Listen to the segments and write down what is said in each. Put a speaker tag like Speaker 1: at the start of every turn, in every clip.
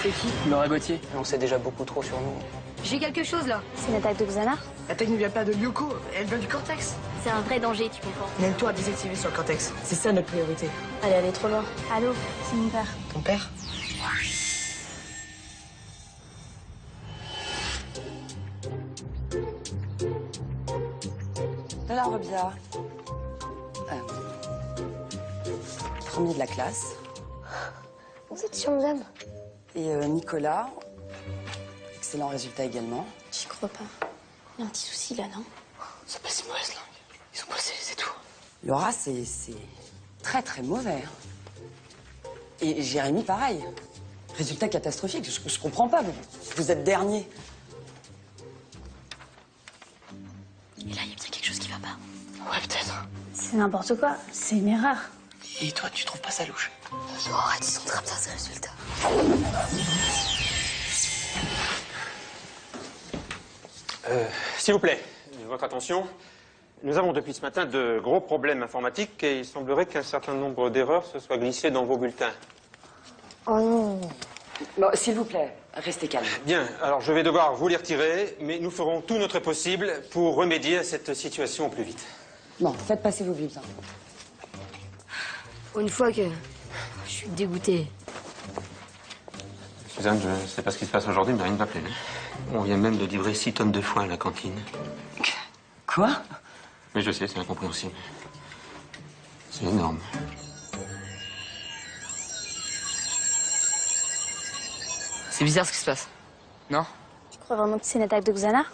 Speaker 1: C'est qui?
Speaker 2: Laura Gauthier.
Speaker 1: On sait déjà beaucoup trop sur nous.
Speaker 3: J'ai quelque chose là.
Speaker 4: C'est une attaque de Xana?
Speaker 5: L'attaque ne vient pas de Lyoko, elle vient du cortex.
Speaker 4: C'est un vrai danger, tu comprends?
Speaker 5: Mène-toi à désactiver sur le cortex. C'est ça notre priorité.
Speaker 4: Allez, elle est trop loin. Allô, c'est mon père.
Speaker 5: Ton père?
Speaker 6: Alors, Bia. Premier de la classe.
Speaker 4: Vous êtes sur Madame?
Speaker 6: Et Nicolas. Excellent résultat également.
Speaker 4: J'y crois pas. Il y a un petit souci là, non?
Speaker 5: C'est pas si mauvaise langue. Ils ont passé, c'est tout.
Speaker 6: Laura, c'est très très mauvais. Et Jérémy, pareil. Résultat catastrophique. Je comprends pas. Vous êtes dernier.
Speaker 4: Et là, il y a bien quelque chose qui va pas.
Speaker 5: Ouais, peut-être.
Speaker 4: C'est n'importe quoi. C'est une erreur.
Speaker 5: Et toi, tu trouves pas ça louche?
Speaker 4: Oh, arrête, ils sont très bien ces résultats.
Speaker 7: S'il vous plaît, votre attention. Nous avons depuis ce matin de gros problèmes informatiques et il semblerait qu'un certain nombre d'erreurs se soient glissées dans vos bulletins.
Speaker 4: Oh non.
Speaker 6: Bon, s'il vous plaît, restez calme.
Speaker 7: Bien, alors je vais devoir vous les retirer, mais nous ferons tout notre possible pour remédier à cette situation au plus vite.
Speaker 6: Bon, faites passer vos bulletins.
Speaker 3: Pour une fois que je suis dégoûté.
Speaker 7: Suzanne, je ne sais pas ce qui se passe aujourd'hui, mais rien ne va plus. On vient même de livrer 6 tonnes de foin à la cantine.
Speaker 6: Quoi?
Speaker 7: Mais je sais, c'est incompréhensible. C'est énorme.
Speaker 1: C'est bizarre ce qui se passe. Non?
Speaker 4: Tu crois vraiment que c'est une attaque de Xana?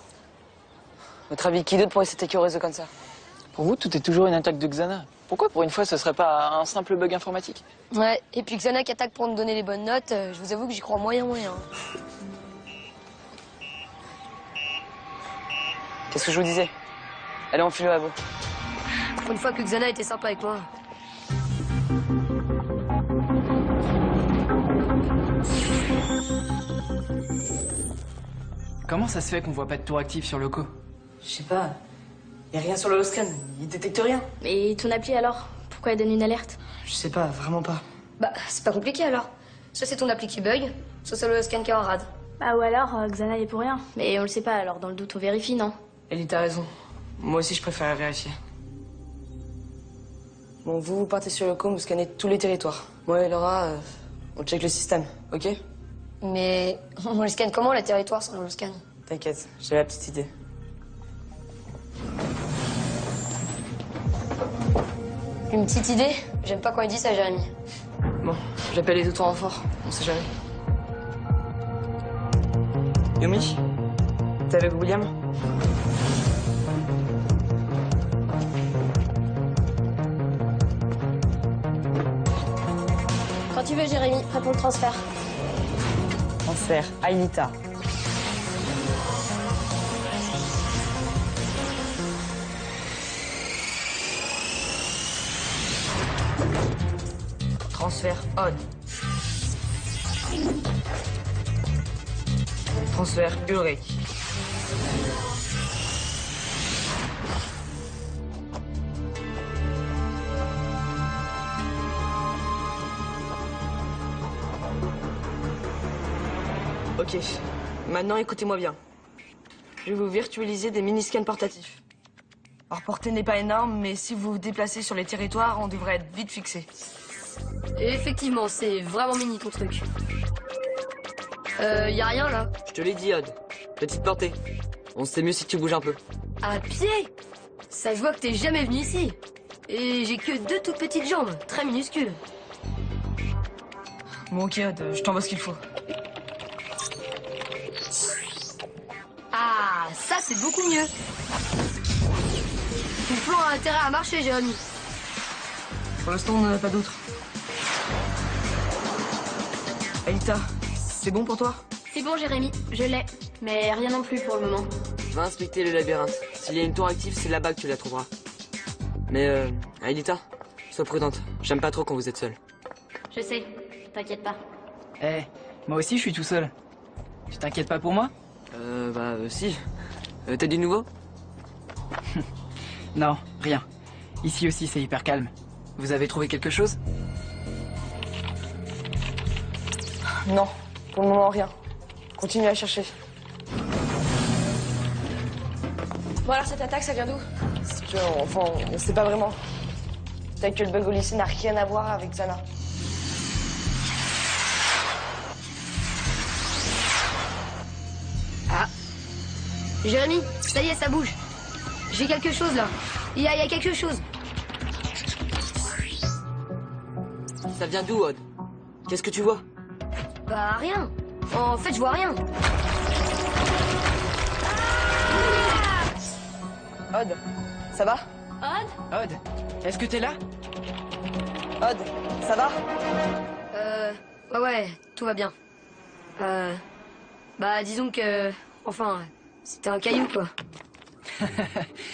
Speaker 1: Votre avis, qui d'autre pourrait s'attaquer au réseau comme ça?
Speaker 2: Pour vous, tout est toujours une attaque de Xana. Pourquoi, pour une fois, ce serait pas un simple bug informatique?
Speaker 3: Ouais, et puis Xana qui attaque pour nous donner les bonnes notes, je vous avoue que j'y crois moyen.
Speaker 1: Qu'est-ce que je vous disais? Allez, on file au labo.
Speaker 3: Pour une fois que Xana était sympa avec moi.
Speaker 2: Comment ça se fait qu'on voit pas de tour actif sur Loco?
Speaker 5: Je sais pas. Y a rien sur le scan, il détecte rien.
Speaker 4: Et ton appli alors? Pourquoi elle donne une alerte?
Speaker 5: Je sais pas, vraiment pas.
Speaker 3: Bah, c'est pas compliqué alors. Soit c'est ton appli qui bug, soit c'est le scan qui est en rade.
Speaker 4: Bah ou alors, Xana y est pour rien. Mais on le sait pas, alors dans le doute, on vérifie, non?
Speaker 5: Ellie, t'as raison. Moi aussi, je préfère vérifier. Bon, vous partez sur le com, vous scannez tous les territoires. Moi et Laura, on check le système, ok?
Speaker 3: Mais on le scanne comment, les territoires, sans le scan?
Speaker 5: T'inquiète, j'ai la petite idée.
Speaker 3: Une petite idée? J'aime pas quand il dit ça, Jérémy.
Speaker 5: Bon, j'appelle les autres renforts, on sait jamais. Yumi, t'es avec William?
Speaker 4: Quand tu veux, Jérémy, prêt pour le transfert.
Speaker 5: Transfert, Aïlita. Transfert on. Transfert Ulrich. Ok, maintenant écoutez-moi bien. Je vais vous virtualiser des mini-scans portatifs. Leur portée n'est pas énorme, mais si vous vous déplacez sur les territoires, on devrait être vite fixé.
Speaker 3: Et effectivement, c'est vraiment mini ton truc. Y a rien là.
Speaker 1: Je te l'ai dit, Odd. Petite portée. On sait mieux si tu bouges un peu.
Speaker 3: À pied? Ça se voit que t'es jamais venu ici. Et j'ai que 2 toutes petites jambes, très minuscules.
Speaker 5: Bon, ok, Odd, je t'envoie ce qu'il faut.
Speaker 3: Ah, ça c'est beaucoup mieux. Ton plan a intérêt à marcher, Jérémy.
Speaker 5: Pour l'instant, on n'en a pas d'autres. Aïlita, c'est bon pour toi?
Speaker 4: C'est bon, Jérémy, je l'ai. Mais rien non plus pour le moment.
Speaker 1: Va inspecter le labyrinthe. S'il y a une tour active, c'est là-bas que tu la trouveras. Mais, Aïlita, sois prudente. J'aime pas trop quand vous êtes seule.
Speaker 4: Je sais, t'inquiète pas.
Speaker 2: Eh, moi aussi je suis tout seul. Tu t'inquiètes pas pour moi?
Speaker 1: Si. T'as du nouveau?
Speaker 2: Non, rien. Ici aussi c'est hyper calme. Vous avez trouvé quelque chose?
Speaker 5: Non. Pour le moment, rien. Continuez à chercher.
Speaker 3: Bon alors cette attaque, ça vient d'où?
Speaker 5: C'est que, enfin, on sait pas vraiment. Peut-être que le bug au lycée n'a rien à voir avec Xana.
Speaker 3: Ah. Jérémy, ça y est, ça bouge. J'ai quelque chose là. Il y a quelque chose.
Speaker 1: Ça vient d'où, Odd? Qu'est-ce que tu vois?
Speaker 3: Bah rien. En fait, je vois rien.
Speaker 5: Odd, ça va?
Speaker 3: Odd?
Speaker 2: Odd, est-ce que t'es là?
Speaker 5: Odd, ça va?
Speaker 3: Ouais, tout va bien. Bah disons que... Enfin, c'était un caillou quoi.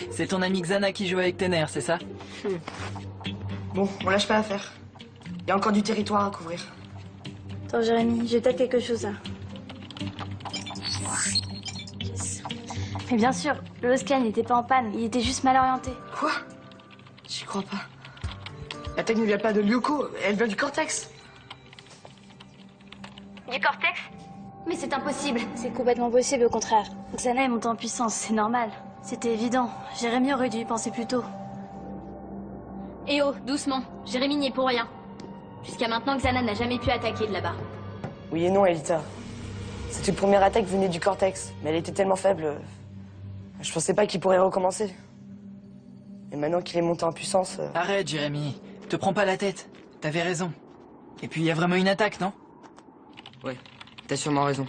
Speaker 2: C'est ton ami Xana qui joue avec tes nerfs, c'est ça?
Speaker 5: Bon, on lâche pas l'affaire. Il y a encore du territoire à couvrir.
Speaker 4: Attends, Jérémy, j'ai peut-être quelque chose là. Yes. Mais bien sûr, le scan n'était pas en panne, il était juste mal orienté.
Speaker 5: Quoi? J'y crois pas. L'attaque ne vient pas de Lyoko, elle vient du cortex.
Speaker 3: Du cortex? Mais c'est impossible.
Speaker 4: C'est complètement possible, au contraire. Xana est montée en puissance, c'est normal. C'était évident. Jérémy aurait dû y penser plus tôt.
Speaker 8: Eh oh, doucement. Jérémy n'y est pour rien. Jusqu'à maintenant, Xana n'a jamais pu attaquer de là-bas.
Speaker 5: Oui et non, Elita. Cette première attaque venait du cortex, mais elle était tellement faible. Je pensais pas qu'il pourrait recommencer. Et maintenant qu'il est monté en puissance...
Speaker 2: Arrête, Jérémy. Te prends pas la tête. T'avais raison. Et puis, il y a vraiment une attaque, non?
Speaker 1: Ouais, t'as sûrement raison.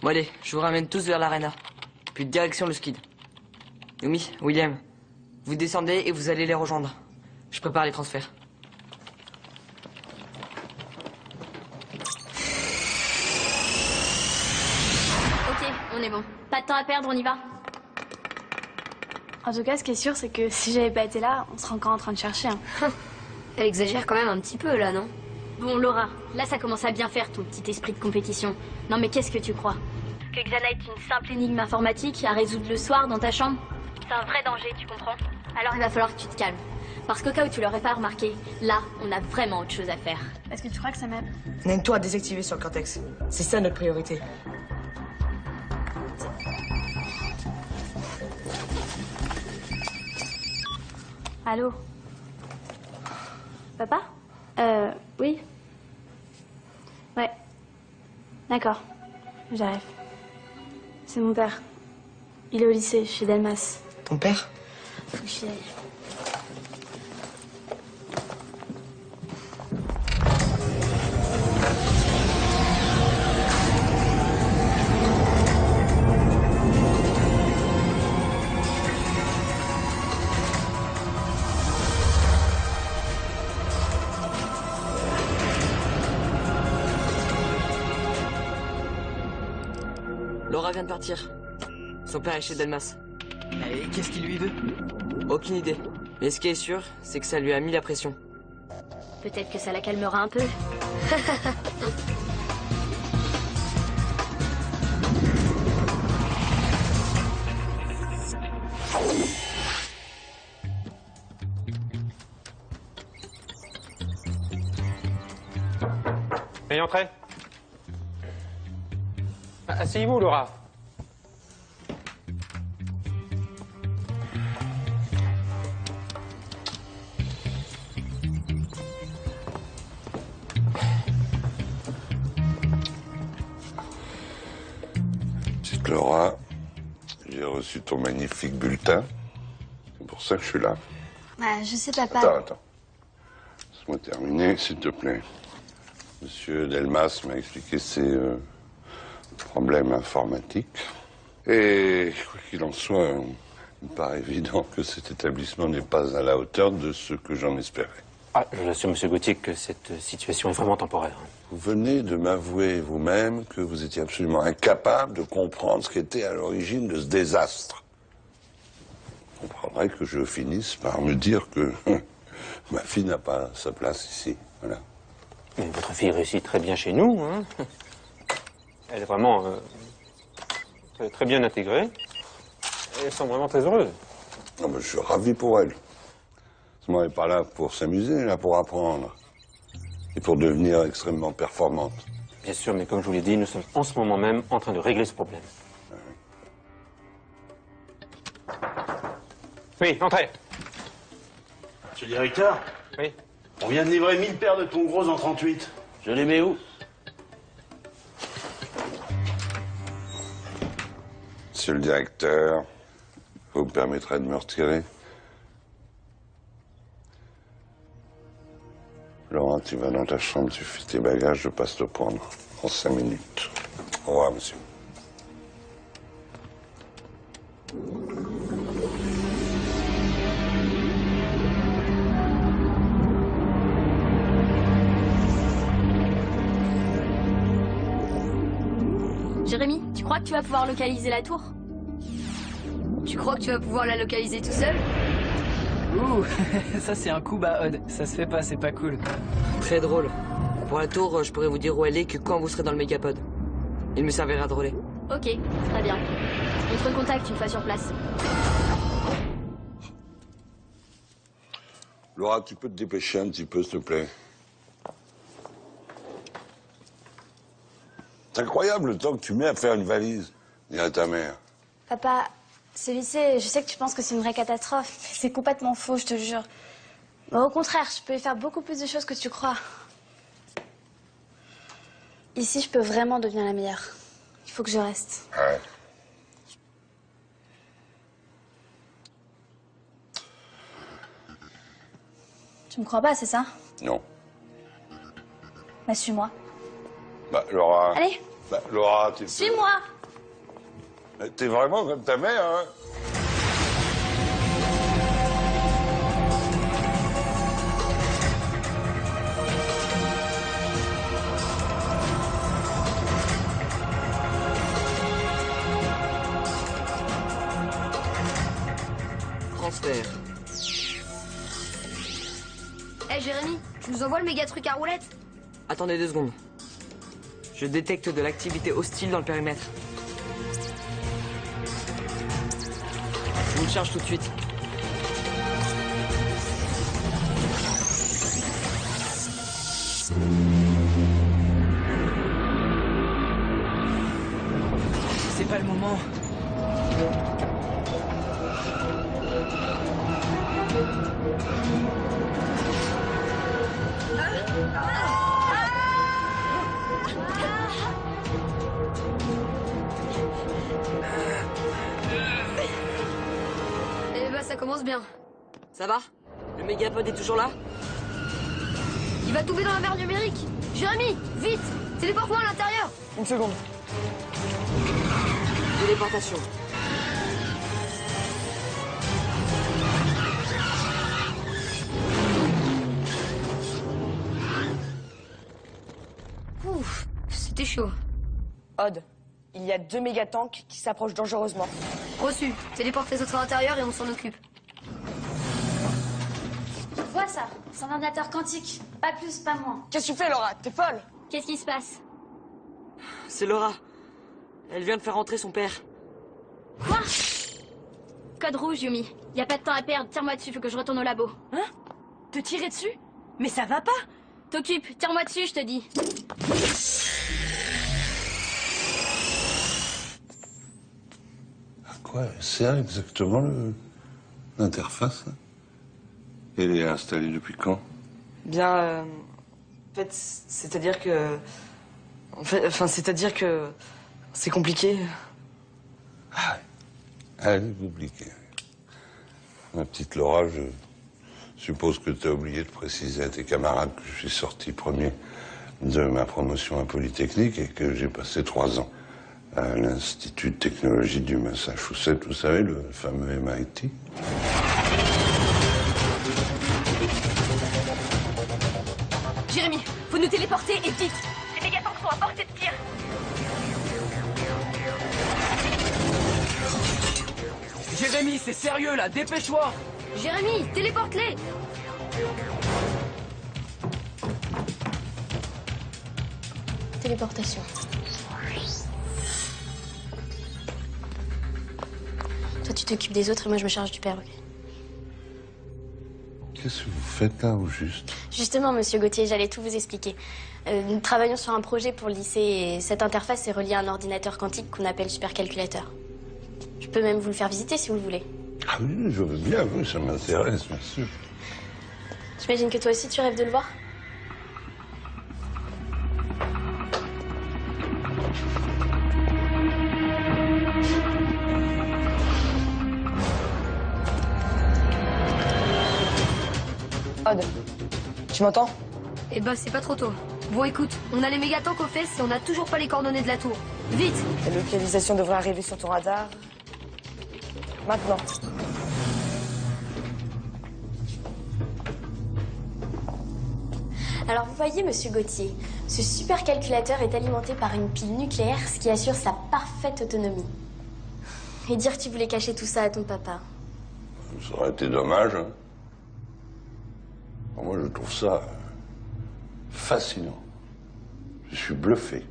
Speaker 1: Bon allez, je vous ramène tous vers l'arena. Puis direction le skid. Yumi, William, vous descendez et vous allez les rejoindre. Je prépare les transferts.
Speaker 8: Ok, on est bon. Pas de temps à perdre, on y va.
Speaker 4: En tout cas, ce qui est sûr, c'est que si j'avais pas été là, on serait encore en train de chercher. Hein.
Speaker 3: Elle exagère quand même un petit peu là, non?
Speaker 8: Bon, Laura, là ça commence à bien faire ton petit esprit de compétition. Non mais qu'est-ce que tu crois? Que Xana est une simple énigme informatique à résoudre le soir dans ta chambre? C'est un vrai danger, tu comprends? Alors il va falloir que tu te calmes. Parce qu'au cas où tu l'aurais pas remarqué, là, on a vraiment autre chose à faire.
Speaker 4: Est-ce que tu crois que ça m'aide?
Speaker 5: N'aime-toi à désactiver sur le cortex. C'est ça notre priorité.
Speaker 4: Allô? Papa? Oui? Ouais. D'accord. J'arrive. C'est mon père. Il est au lycée, chez Delmas.
Speaker 5: Ton père?
Speaker 4: Faut que j'y aille.
Speaker 1: Laura vient de partir. Son père est chez Delmas.
Speaker 2: Et qu'est-ce qu'il lui veut?
Speaker 1: Aucune idée. Mais ce qui est sûr, c'est que ça lui a mis la pression.
Speaker 8: Peut-être que ça la calmera un peu.
Speaker 7: Veuillez entrer. Asseyez-vous, Laura.
Speaker 9: Petite Laura, j'ai reçu ton magnifique bulletin. C'est pour ça que je suis là.
Speaker 4: Je sais, papa.
Speaker 9: Attends. Laisse-moi terminer, s'il te plaît. Monsieur Delmas m'a expliqué ses problèmes informatiques. Et quoi qu'il en soit, il me paraît évident que cet établissement n'est pas à la hauteur de ce que j'en espérais.
Speaker 7: Ah, je l'assure, monsieur Gauthier, que cette situation est vraiment temporaire.
Speaker 9: Vous venez de m'avouer vous-même que vous étiez absolument incapable de comprendre ce qui était à l'origine de ce désastre. Vous comprendrez que je finisse par me dire que ma fille n'a pas sa place ici. Voilà.
Speaker 7: Mais votre fille réussit très bien chez nous, hein. Elle est vraiment très bien intégrée. Et elle semble vraiment très heureuse.
Speaker 9: Non, mais je suis ravi pour elle. Elle n'est pas là pour s'amuser, elle est là pour apprendre. Et pour devenir extrêmement performante.
Speaker 7: Bien sûr, mais comme je vous l'ai dit, nous sommes en ce moment même en train de régler ce problème. Oui, entrez.
Speaker 10: Monsieur le directeur?
Speaker 7: Oui.
Speaker 10: On vient de livrer 1000 paires de tons gros en 38. Je les mets où?
Speaker 9: Monsieur le directeur, vous me permettrez de me retirer? Laurent, tu vas dans ta chambre, tu fais tes bagages, je passe te prendre en 5 minutes. Au revoir, monsieur.
Speaker 8: Jérémy, tu crois que tu vas pouvoir localiser la tour?
Speaker 3: Tu crois que tu vas pouvoir la localiser tout seul?
Speaker 2: Ouh, ça c'est un coup bas, Odd. Ça se fait pas, c'est pas cool.
Speaker 1: Très drôle. Pour la tour, je pourrais vous dire où elle est que quand vous serez dans le mégapod. Il me servira de relais.
Speaker 8: Ok, très bien. On te recontacte une fois sur place.
Speaker 9: Laura, tu peux te dépêcher un petit peu, s'il te plaît? C'est incroyable le temps que tu mets à faire une valise. Dis à ta mère.
Speaker 4: Papa, ce lycée, je sais que tu penses que c'est une vraie catastrophe, mais c'est complètement faux, je te jure. Au contraire, je peux y faire beaucoup plus de choses que tu crois. Ici, je peux vraiment devenir la meilleure. Il faut que je reste.
Speaker 9: Ouais.
Speaker 4: Tu me crois pas, c'est ça?
Speaker 9: Non.
Speaker 4: Bah, suis-moi.
Speaker 9: Bah, Laura...
Speaker 4: Allez.
Speaker 9: Bah, Laura, t'es...
Speaker 4: Suis-moi.
Speaker 9: T'es vraiment comme ta mère, hein?
Speaker 1: Transfert.
Speaker 3: Hé Jérémy, tu nous envoies le méga truc à roulettes?
Speaker 1: Attendez 2 secondes. Je détecte de l'activité hostile dans le périmètre. Je vous le charge tout de suite.
Speaker 2: C'est pas le moment.
Speaker 3: Eh bah ça commence bien.
Speaker 1: Ça va? Le mégapod est toujours là?
Speaker 3: Il va tomber dans la mer numérique. Jérémy, vite, téléporte-moi à l'intérieur.
Speaker 1: Une seconde. Téléportation.
Speaker 3: Ouf, c'était chaud.
Speaker 5: Odd, il y a 2 mégatanks qui s'approchent dangereusement.
Speaker 3: Reçu, téléporte les autres à l'intérieur et on s'en occupe.
Speaker 4: Tu vois ça? C'est un ordinateur quantique. Pas plus, pas moins.
Speaker 5: Qu'est-ce que tu fais, Laura? T'es folle?
Speaker 8: Qu'est-ce qui se passe?
Speaker 1: C'est Laura. Elle vient de faire rentrer son père.
Speaker 8: Quoi? Code rouge, Yumi. Y a pas de temps à perdre. Tire-moi dessus, faut que je retourne au labo.
Speaker 5: Hein? Te tirer dessus? Mais ça va pas?
Speaker 8: T'occupe, tire-moi dessus, je te dis.
Speaker 9: À quoi sert exactement l'interface? Elle est installée depuis quand?
Speaker 5: Bien, en fait, c'est-à-dire que... c'est-à-dire que... C'est compliqué.
Speaker 9: Ah, elle est compliquée. Ma petite Laura, je suppose que tu as oublié de préciser à tes camarades que je suis sorti premier de ma promotion à Polytechnique et que j'ai passé 3 ans à l'Institut de technologie du Massachusetts, vous savez, le fameux MIT.
Speaker 3: Jérémy, faut nous téléporter et vite. Les mégatanks sont à portée de tir.
Speaker 2: Jérémy, c'est sérieux là, dépêche-toi!
Speaker 3: Jérémy, téléporte-les.
Speaker 4: Téléportation. Toi, tu t'occupes des autres et moi, je me charge du père, ok?
Speaker 9: qu'est-ce que vous faites là, au juste?
Speaker 4: Justement, monsieur Gauthier, j'allais tout vous expliquer. Nous travaillons sur un projet pour le lycée et cette interface est reliée à un ordinateur quantique qu'on appelle supercalculateur. Je peux même vous le faire visiter si vous le voulez.
Speaker 9: Ah oui, je veux bien, oui, ça m'intéresse, bien sûr.
Speaker 4: J'imagine que toi aussi tu rêves de le voir.
Speaker 5: Odd, tu m'entends?
Speaker 3: Eh ben, c'est pas trop tôt. Bon, écoute, on a les méga-tanks aux fesses et on a toujours pas les coordonnées de la tour. Vite!
Speaker 5: La localisation devrait arriver sur ton radar. Maintenant.
Speaker 4: Alors vous voyez, monsieur Gauthier, ce supercalculateur est alimenté par une pile nucléaire, ce qui assure sa parfaite autonomie. Et dire que tu voulais cacher tout ça à ton papa.
Speaker 9: Ça aurait été dommage, hein. Moi, je trouve ça fascinant. Je suis bluffé.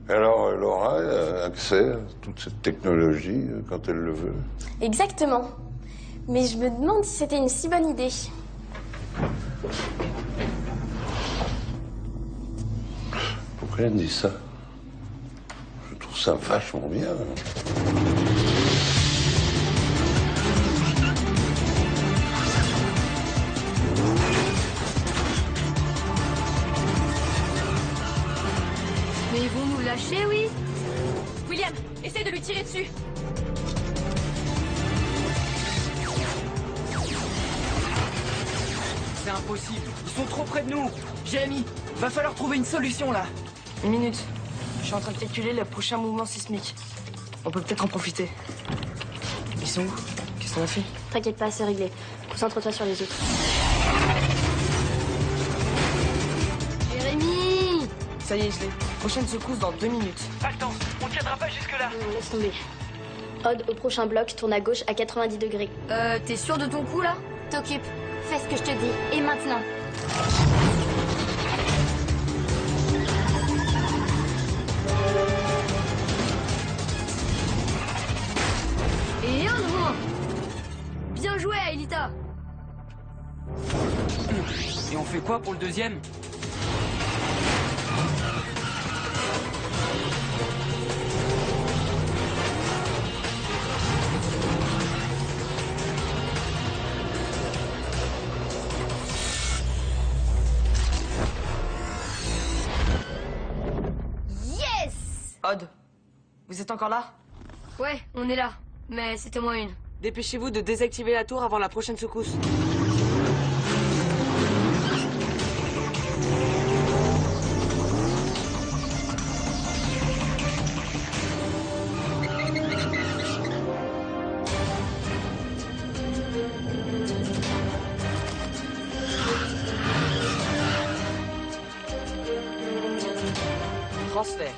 Speaker 9: Alors, elle aura accès à toute cette technologie quand elle le veut.
Speaker 4: Exactement. Mais je me demande si c'était une si bonne idée.
Speaker 9: Pourquoi elle me dit ça? Je trouve ça vachement bien.
Speaker 3: Mais ils vont nous lâcher, oui?
Speaker 8: William, essaye de lui tirer dessus.
Speaker 2: C'est impossible. Ils sont trop près de nous. Jérémy, va falloir trouver une solution là.
Speaker 5: Une minute. Je suis en train de calculer le prochain mouvement sismique. On peut peut-être en profiter. Ils sont où? Qu'est-ce qu'on a fait?
Speaker 4: T'inquiète pas, c'est réglé. Concentre-toi sur les autres.
Speaker 3: Jérémy!
Speaker 5: Ça y est, je l'ai. Prochaine secousse dans 2 minutes.
Speaker 2: Pas le temps. On tiendra pas jusque-là.
Speaker 4: Laisse tomber. Odd, au prochain bloc, tourne à gauche à 90 degrés.
Speaker 3: T'es sûr de ton coup, là?
Speaker 8: T'occupe. Fais ce que je te dis. Et maintenant.
Speaker 3: Et un de moins! Bien joué, Aelita!
Speaker 2: Et on fait quoi pour le deuxième?
Speaker 5: Odd, vous êtes encore là?
Speaker 3: Ouais, on est là. Mais c'était moins une.
Speaker 5: Dépêchez-vous de désactiver la tour avant la prochaine secousse. Transfert.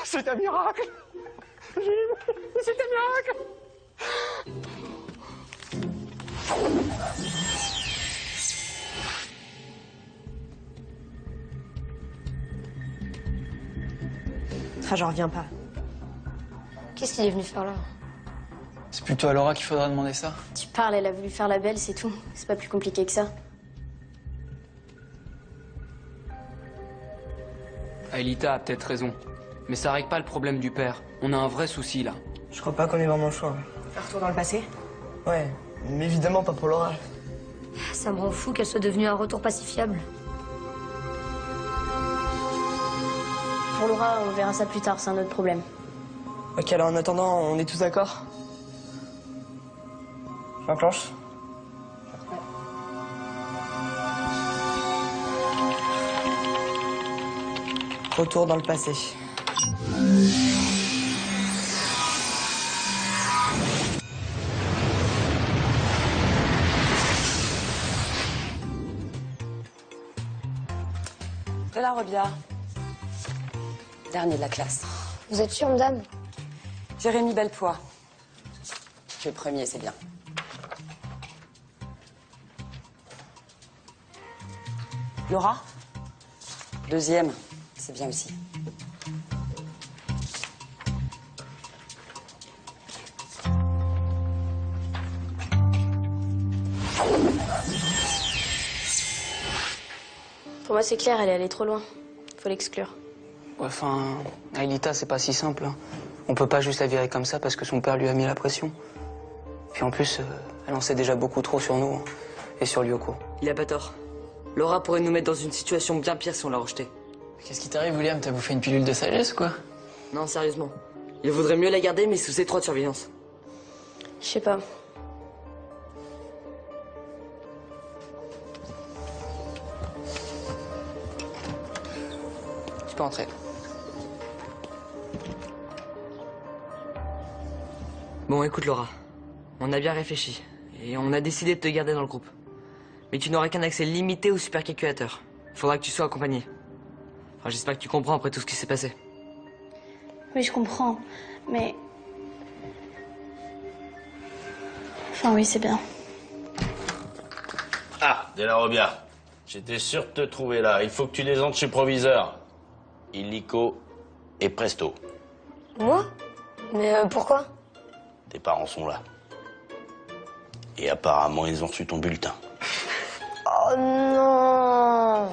Speaker 7: C'est un miracle! C'est un miracle!
Speaker 5: Ah, j'en reviens pas.
Speaker 4: Qu'est-ce qu'il est venu faire là?
Speaker 2: C'est plutôt à Laura qu'il faudra demander ça.
Speaker 4: Tu parles, elle a voulu faire la belle, c'est tout. C'est pas plus compliqué que ça.
Speaker 11: Aelita a peut-être raison. Mais ça règle pas le problème du père. On a un vrai souci, là.
Speaker 5: Je crois pas qu'on ait vraiment le choix.
Speaker 6: Un retour dans le passé?
Speaker 5: Ouais, mais évidemment pas pour Laura.
Speaker 3: Ça me rend fou qu'elle soit devenue un retour pacifiable.
Speaker 4: Pour Laura, on verra ça plus tard, c'est un autre problème.
Speaker 5: Ok, alors en attendant, on est tous d'accord? J'enclenche. Retour dans le passé.
Speaker 6: De la Rebia. Dernier de la classe.
Speaker 4: Vous êtes sûre, madame?
Speaker 6: Jérémy Belpois. Tu es premier, c'est bien. Laura? Deuxième, c'est bien aussi.
Speaker 4: Pour moi, c'est clair, elle est allée trop loin. Faut l'exclure.
Speaker 2: Ouais, enfin, Aelita, c'est pas si simple. Hein. On peut pas juste la virer comme ça parce que son père lui a mis la pression. Puis en plus, elle en sait déjà beaucoup trop sur nous hein, et sur Lyoko.
Speaker 1: Il a pas tort. Laura pourrait nous mettre dans une situation bien pire si on la rejetait.
Speaker 2: Qu'est-ce qui t'arrive, William? T'as bouffé une pilule de sagesse, quoi?
Speaker 1: Non, sérieusement. Il vaudrait mieux la garder, mais sous étroite surveillance.
Speaker 4: Je sais pas.
Speaker 2: Tu peux entrer.
Speaker 1: Bon, écoute, Laura. On a bien réfléchi. Et on a décidé de te garder dans le groupe. Mais tu n'auras qu'un accès limité au supercalculateur. Il faudra que tu sois accompagné. Enfin, j'espère que tu comprends après tout ce qui s'est passé.
Speaker 4: Oui, je comprends, mais... Enfin, oui, c'est bien.
Speaker 10: Ah, De la Rebia. J'étais sûr de te trouver là. Il faut que tu descendes chez le proviseur. Illico et Presto.
Speaker 3: Moi? Mais pourquoi?
Speaker 10: Tes parents sont là. Et apparemment, ils ont reçu ton bulletin.
Speaker 3: Oh non!